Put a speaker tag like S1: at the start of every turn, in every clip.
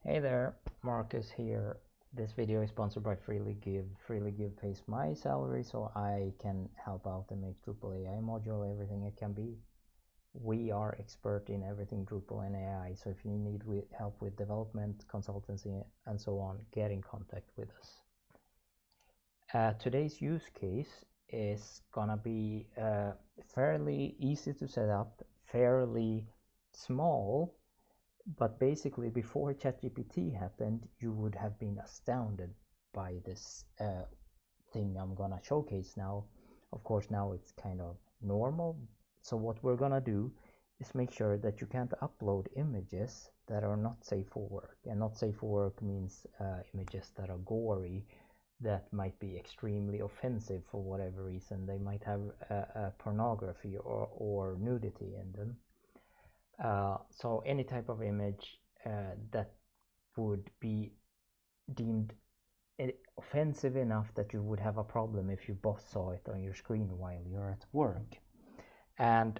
S1: Hey there, Marcus here. This video is sponsored by Freely Give. Freely Give pays my salary so I can help out and make Drupal AI module everything it can be. We are expert in everything Drupal and AI, so if you need help with development, consultancy, and so on, get in contact with us. Today's use case is gonna be fairly easy to set up, fairly small, but basically before ChatGPT happened, you would have been astounded by this thing I'm gonna showcase now. Of course, now it's kind of normal. So what we're gonna do is make sure that you can't upload images that are not safe for work. And not safe for work means images that are gory, that might be extremely offensive for whatever reason. They might have pornography or nudity in them. So any type of image that would be deemed offensive enough that you would have a problem if your boss saw it on your screen while you're at work. And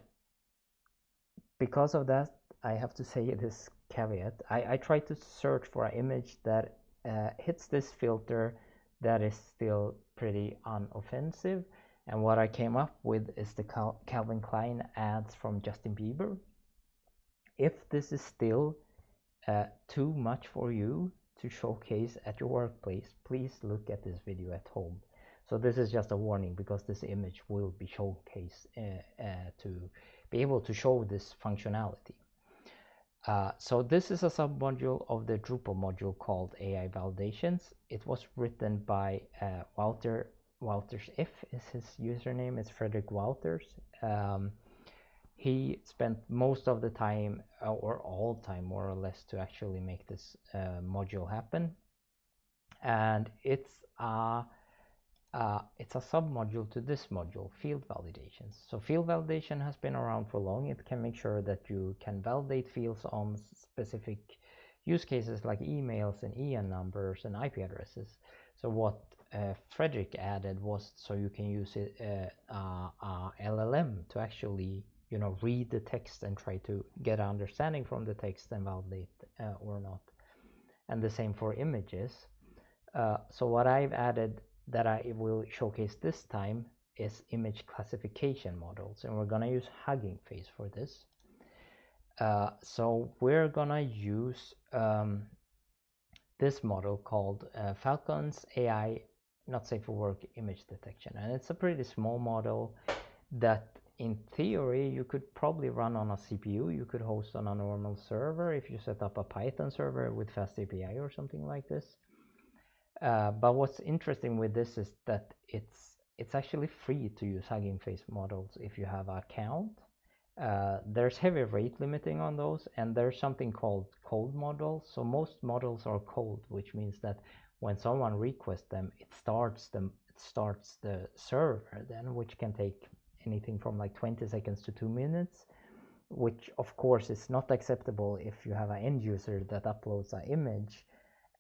S1: because of that, I have to say this caveat. I try to search for an image that hits this filter that is still pretty unoffensive. And what I came up with is the Calvin Klein ads from Justin Bieber. If this is still too much for you to showcase at your workplace, please look at this video at home. So this is just a warning because this image will be showcased to be able to show this functionality. So this is a submodule of the Drupal module called AI Validations. It was written by Wouters F is his username. It's Frederick Wouters. He spent most of the time, or all time more or less, to actually make this module happen. And it's a submodule to this module, field validations. So field validation has been around for long. It can make sure that you can validate fields on specific use cases like emails and EN numbers and IP addresses. So what Frederick added was so you can use it LLM to actually read the text and try to get an understanding from the text and validate or not. And the same for images. So what I've added that I will showcase this time is image classification models, and we're gonna use Huggingface for this. So we're gonna use this model called Falconsai not safe for work image detection, and it's a pretty small model that in theory you could probably run on a CPU. You could host on a normal server if you set up a Python server with fast API or something like this. But what's interesting with this is that it's actually free to use Hugging Face models if you have an account. There's heavy rate limiting on those, and there's something called cold models. So most models are cold, which means that when someone requests them, it starts the server then, which can take anything from like 20 seconds to 2 minutes, which of course is not acceptable if you have an end user that uploads an image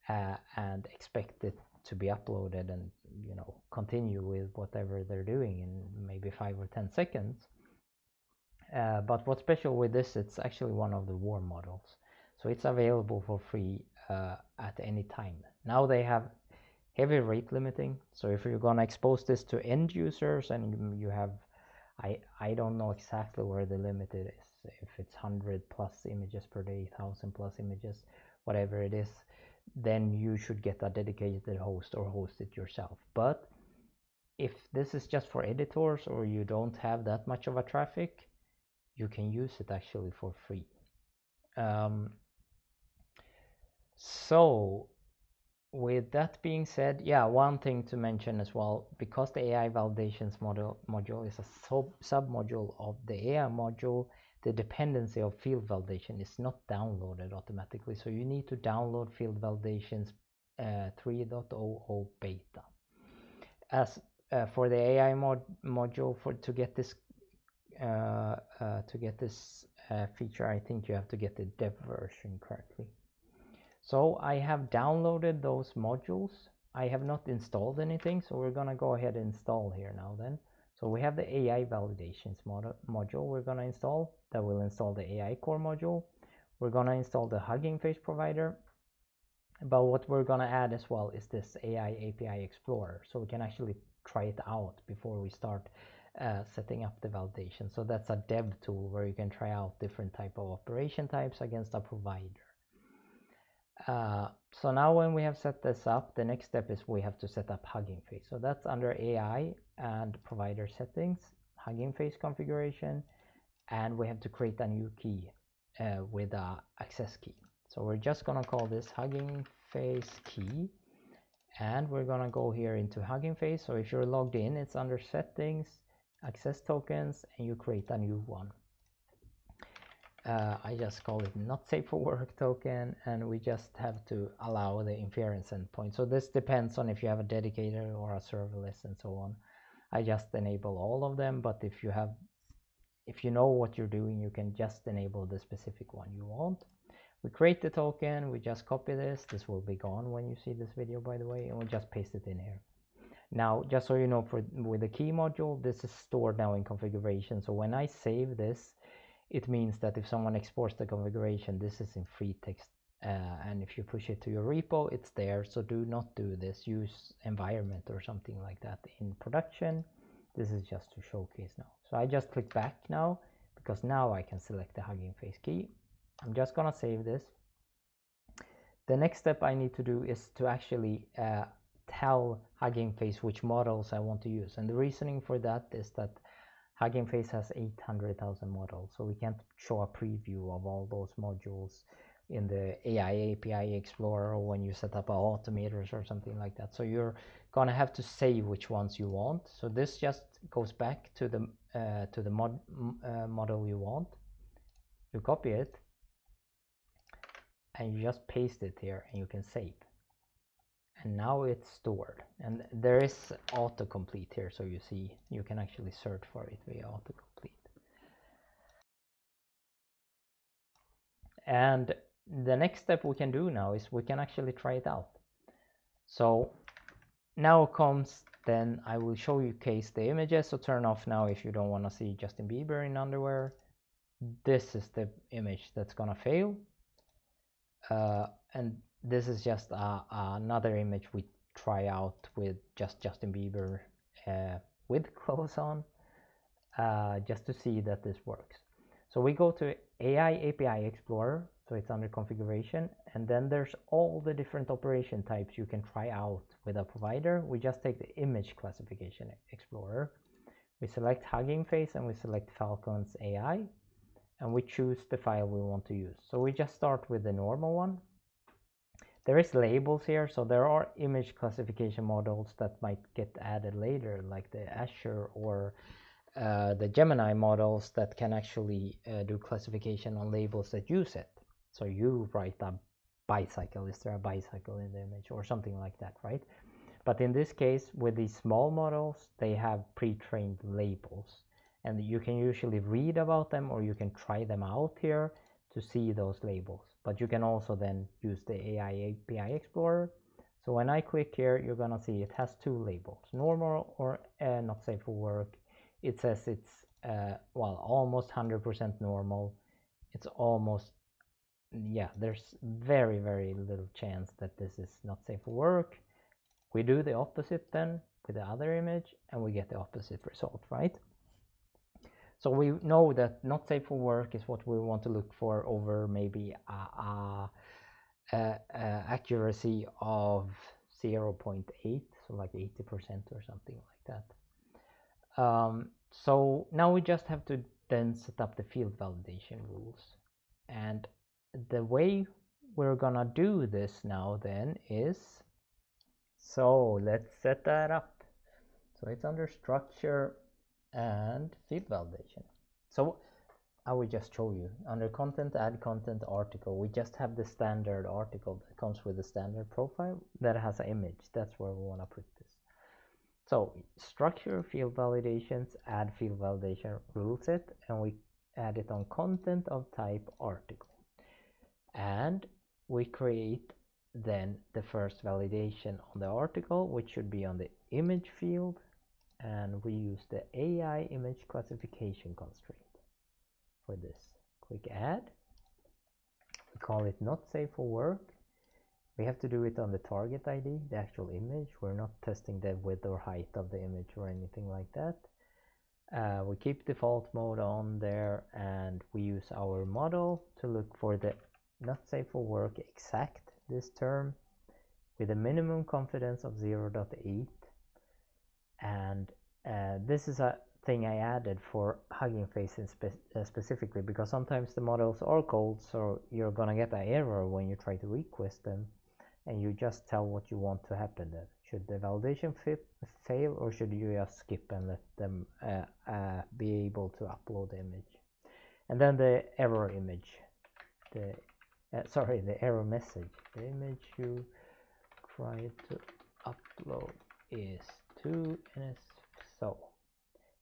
S1: and expect it to be uploaded and continue with whatever they're doing in maybe 5 or 10 seconds. But what's special with this, it's actually one of the warm models, so it's available for free at any time. Now they have heavy rate limiting, so if you're gonna expose this to end users and you have I don't know exactly where the limit is, if it's 100 plus images per day, 1000 plus images, whatever it is, then you should get a dedicated host or host it yourself. But if this is just for editors or you don't have that much of a traffic, you can use it actually for free. So with that being said, yeah, one thing to mention as well, because the AI validations module is a submodule of the AI module, the dependency of field validation is not downloaded automatically. So you need to download field validations 3.00 beta. As for the AI module, to get this feature, I think you have to get the dev version correctly. So I have downloaded those modules. I have not installed anything, so we're gonna go ahead and install here now then. So we have the AI validations module we're gonna install. That will install the AI core module. We're gonna install the Hugging Face provider. But what we're gonna add as well is this AI API Explorer, so we can actually try it out before we start setting up the validation. So that's a dev tool where you can try out different type of operation types against a provider. So now when we have set this up, the next step is we have to set up Huggingface. So that's under AI and provider settings, Huggingface configuration, and we have to create a new key with a access key. So we're just gonna call this Huggingface key, and we're gonna go here into Huggingface. So if you're logged in, it's under settings, access tokens, and you create a new one. I just call it not safe for work token, and we just have to allow the inference endpoint. So this depends on if you have a dedicated or a serverless and so on. I just enable all of them, but if you know what you're doing, you can just enable the specific one you want. We create the token, we just copy this. This will be gone when you see this video, by the way, and we just paste it in here. Now, just so you know, with the key module, this is stored now in configuration. So when I save this, it means that if someone exports the configuration, this is in free text, and if you push it to your repo, it's there. So do not do this. Use environment or something like that in production. This is just to showcase now. So I just click back now, because now I can select the Huggingface key. I'm just gonna save this. The next step I need to do is to actually tell Huggingface which models I want to use. And the reasoning for that is that Huggingface has 800,000 models, so we can't show a preview of all those modules in the AI API Explorer or when you set up automators or something like that. So you're gonna have to say which ones you want. So this just goes back to the model you want. You copy it and you just paste it here, and you can save. And now it's stored, and there is autocomplete here, so you see you can actually search for it via autocomplete. And the next step we can do now is we can actually try it out. So now comes, then I will show you case the images. So turn off now if you don't want to see Justin Bieber in underwear. This is the image that's gonna fail, and this is just another image we try out with just Justin Bieber with clothes on, just to see that this works. So we go to AI API Explorer, so it's under configuration, and then there's all the different operation types you can try out with a provider. We just take the image classification Explorer, we select Huggingface, and we select Falconsai, and we choose the file we want to use. So we just start with the normal one. There is labels here, so there are image classification models that might get added later, like the Azure or the Gemini models that can actually do classification on labels that you set. So you write a bicycle, is there a bicycle in the image or something like that, right? But in this case, with these small models, they have pre-trained labels, and you can usually read about them or you can try them out here to see those labels. But you can also then use the AI API Explorer. So when I click here, you're gonna see it has two labels, normal or not safe for work. It says it's well, almost 100% normal. It's almost, yeah, there's very, very little chance that this is not safe for work. We do the opposite then with the other image, and we get the opposite result, right? So we know that not safe for work is what we want to look for over maybe accuracy of 0.8, so like 80% or something like that. So now we just have to then set up the field validation rules. And the way we're gonna do this now then is, so let's set that up. So it's under structure and field validation. So I will just show you under content, add content article. We just have the standard article that comes with the standard profile that has an image. That's where we want to put this. So structure, field validations, add field validation rule set, and we add it on content of type article. And we create then the first validation on the article, which should be on the image field, and we use the AI image classification constraint for this. Click add. We call it not safe for work, We have to do it on the target ID, the actual image. We're not testing the width or height of the image or anything like that. We keep default mode on there, and we use our model to look for the not safe for work exact this term with a minimum confidence of 0.8. And this is a thing I added for Huggingface specifically, because sometimes the models are cold, so you're gonna get an error when you try to request them, and you just tell what you want to happen then. Should the validation fail, or should you just skip and let them be able to upload the image? And then the error image, the error message. The image you try to upload is to NS. So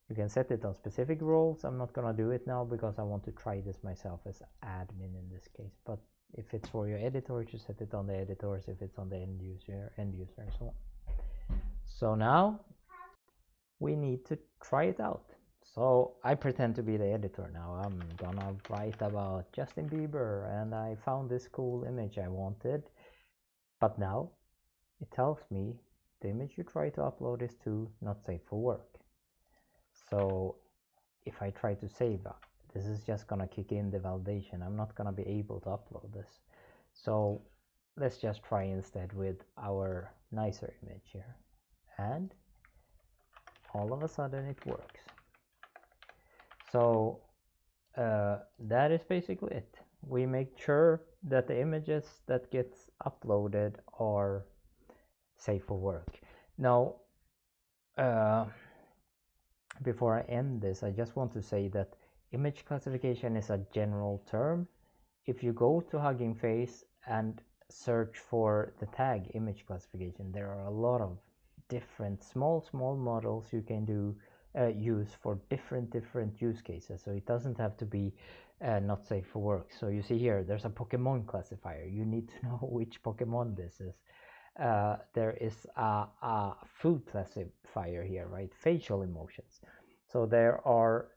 S1: you can set it on specific roles. I'm not gonna do it now because I want to try this myself as admin in this case. But if it's for your editor, you set it on the editors. If it's on the end user, and so on. So now we need to try it out. So I pretend to be the editor now. I'm gonna write about Justin Bieber, and I found this cool image I wanted. But now it tells me the image you try to upload is to not safe for work. So if I try to save, this is just gonna kick in the validation. I'm not gonna be able to upload this. So let's just try instead with our nicer image here. And all of a sudden it works. So that is basically it. We make sure that the images that gets uploaded are safe for work. Now, before I end this, I just want to say that image classification is a general term. If you go to Huggingface and search for the tag image classification, there are a lot of different small models you can use for different use cases. So it doesn't have to be not safe for work. So you see here, there's a Pokemon classifier. You need to know which Pokemon this is. There is a food classifier here, right? Facial emotions. So there are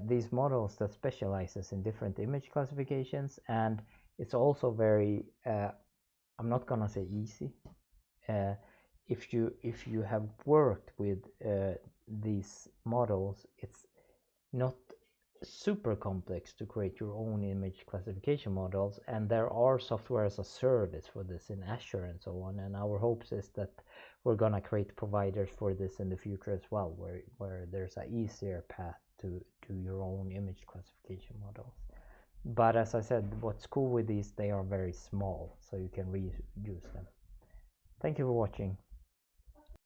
S1: these models that specializes in different image classifications, and it's also very, I'm not gonna say easy. If you have worked with these models, it's not super complex to create your own image classification models, and there are software as a service for this in Azure and so on, and our hopes is that we're gonna create providers for this in the future as well, where there's an easier path to do your own image classification models. But as I said, what's cool with these, they are very small, so you can reuse them. Thank you for watching.